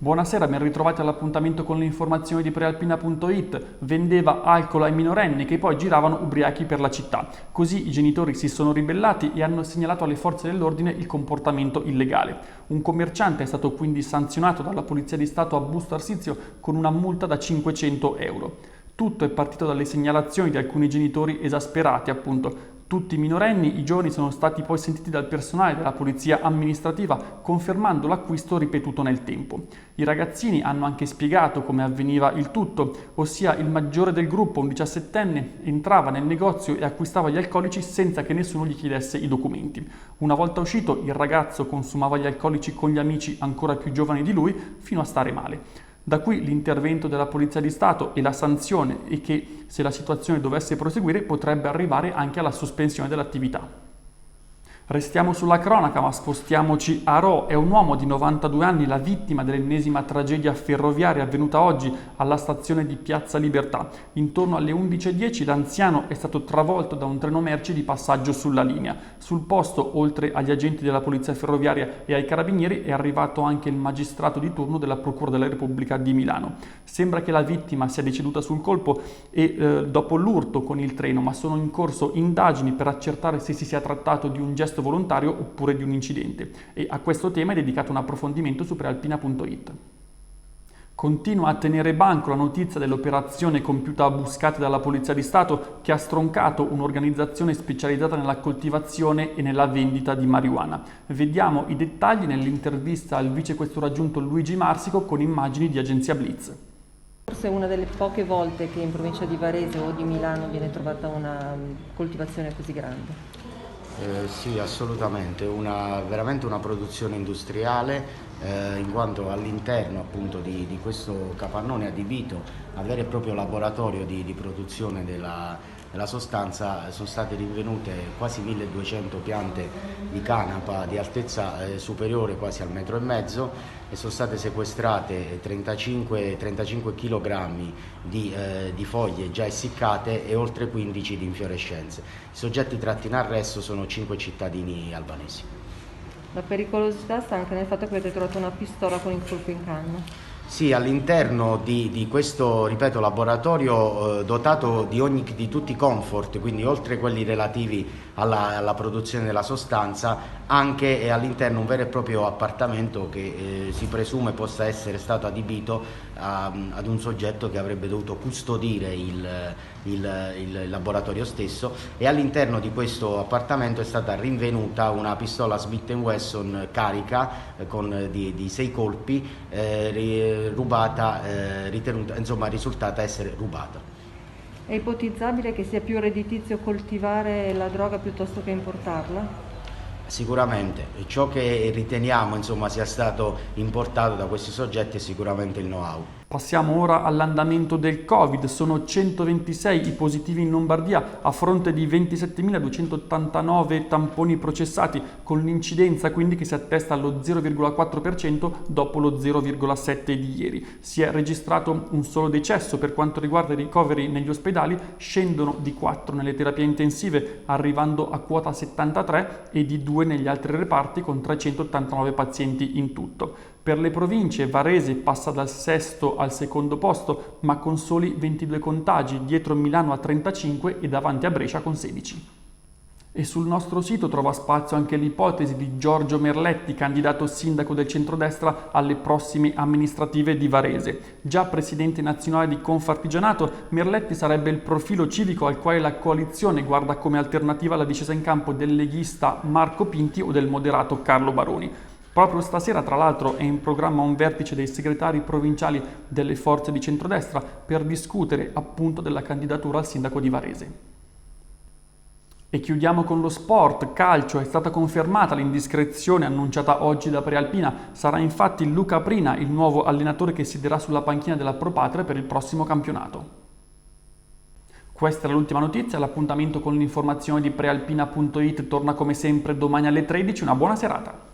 Buonasera, ben ritrovati all'appuntamento con le informazioni di Prealpina.it. Vendeva alcol ai minorenni che poi giravano ubriachi per la città. Così i genitori si sono ribellati e hanno segnalato alle forze dell'ordine il comportamento illegale. Un commerciante è stato quindi sanzionato dalla Polizia di Stato a Busto Arsizio con una multa da 500 euro. Tutto è partito dalle segnalazioni di alcuni genitori esasperati, appunto. Tutti i minorenni, i giovani sono stati poi sentiti dal personale della polizia amministrativa confermando l'acquisto ripetuto nel tempo. I ragazzini hanno anche spiegato come avveniva il tutto, ossia il maggiore del gruppo, un 17enne, entrava nel negozio e acquistava gli alcolici senza che nessuno gli chiedesse i documenti. Una volta uscito, il ragazzo consumava gli alcolici con gli amici ancora più giovani di lui fino a stare male. Da qui l'intervento della Polizia di Stato e la sanzione e che, se la situazione dovesse proseguire, potrebbe arrivare anche alla sospensione dell'attività. Restiamo sulla cronaca, ma spostiamoci a Rho. È un uomo di 92 anni la vittima dell'ennesima tragedia ferroviaria avvenuta oggi alla stazione di Piazza Libertà. Intorno alle 11:10 l'anziano è stato travolto da un treno merci di passaggio sulla linea. Sul posto, oltre agli agenti della Polizia Ferroviaria e ai carabinieri, è arrivato anche il magistrato di turno della Procura della Repubblica di Milano. Sembra che la vittima sia deceduta sul colpo e dopo l'urto con il treno, ma sono in corso indagini per accertare se si sia trattato di un gesto volontario oppure di un incidente, e a questo tema è dedicato un approfondimento su Prealpina.it. Continua a tenere banco la notizia dell'operazione compiuta a Buscate dalla Polizia di Stato che ha stroncato un'organizzazione specializzata nella coltivazione e nella vendita di marijuana. Vediamo i dettagli nell'intervista al vicequestore aggiunto Luigi Marsico con immagini di agenzia Blitz. Forse è una delle poche volte che in provincia di Varese o di Milano viene trovata una coltivazione così grande. Sì, assolutamente, veramente una produzione industriale, in quanto all'interno appunto di questo capannone adibito a vero e proprio laboratorio di produzione della sostanza sono state rinvenute quasi 1200 piante di canapa di altezza superiore quasi al 1,5 metri e sono state sequestrate 35 kg di foglie già essiccate e oltre 15 di infiorescenze. I soggetti tratti in arresto sono 5 cittadini albanesi. La pericolosità sta anche nel fatto che avete trovato una pistola con il colpo in canna. Sì, all'interno di questo, ripeto, laboratorio dotato di tutti i comfort, quindi oltre quelli relativi alla produzione della sostanza, anche all'interno un vero e proprio appartamento che si presume possa essere stato adibito ad un soggetto che avrebbe dovuto custodire il laboratorio stesso, e all'interno di questo appartamento è stata rinvenuta una pistola Smith & Wesson carica di 6 colpi risultata essere rubata. È ipotizzabile che sia più redditizio coltivare la droga piuttosto che importarla? Sicuramente, ciò che riteniamo sia stato importato da questi soggetti è sicuramente il know-how. Passiamo ora all'andamento del Covid. Sono 126 i positivi in Lombardia a fronte di 27.289 tamponi processati, con l'incidenza quindi che si attesta allo 0,4% dopo lo 0,7% di ieri. Si è registrato un solo decesso per quanto riguarda i ricoveri negli ospedali, scendono di 4 nelle terapie intensive, arrivando a quota 73, e di 2 negli altri reparti con 389 pazienti in tutto. Per le province, Varese passa dal sesto al secondo posto, ma con soli 22 contagi, dietro Milano a 35 e davanti a Brescia con 16. E sul nostro sito trova spazio anche l'ipotesi di Giorgio Merletti, candidato sindaco del centrodestra alle prossime amministrative di Varese. Già presidente nazionale di Confartigianato, Merletti sarebbe il profilo civico al quale la coalizione guarda come alternativa alla discesa in campo del leghista Marco Pinti o del moderato Carlo Baroni. Proprio stasera, tra l'altro, è in programma un vertice dei segretari provinciali delle forze di centrodestra per discutere appunto della candidatura al sindaco di Varese. E chiudiamo con lo sport. Calcio, è stata confermata l'indiscrezione annunciata oggi da Prealpina. Sarà infatti Luca Prina il nuovo allenatore che siederà sulla panchina della Pro Patria per il prossimo campionato. Questa è l'ultima notizia. L'appuntamento con l'informazione di Prealpina.it torna come sempre domani alle 13. Una buona serata.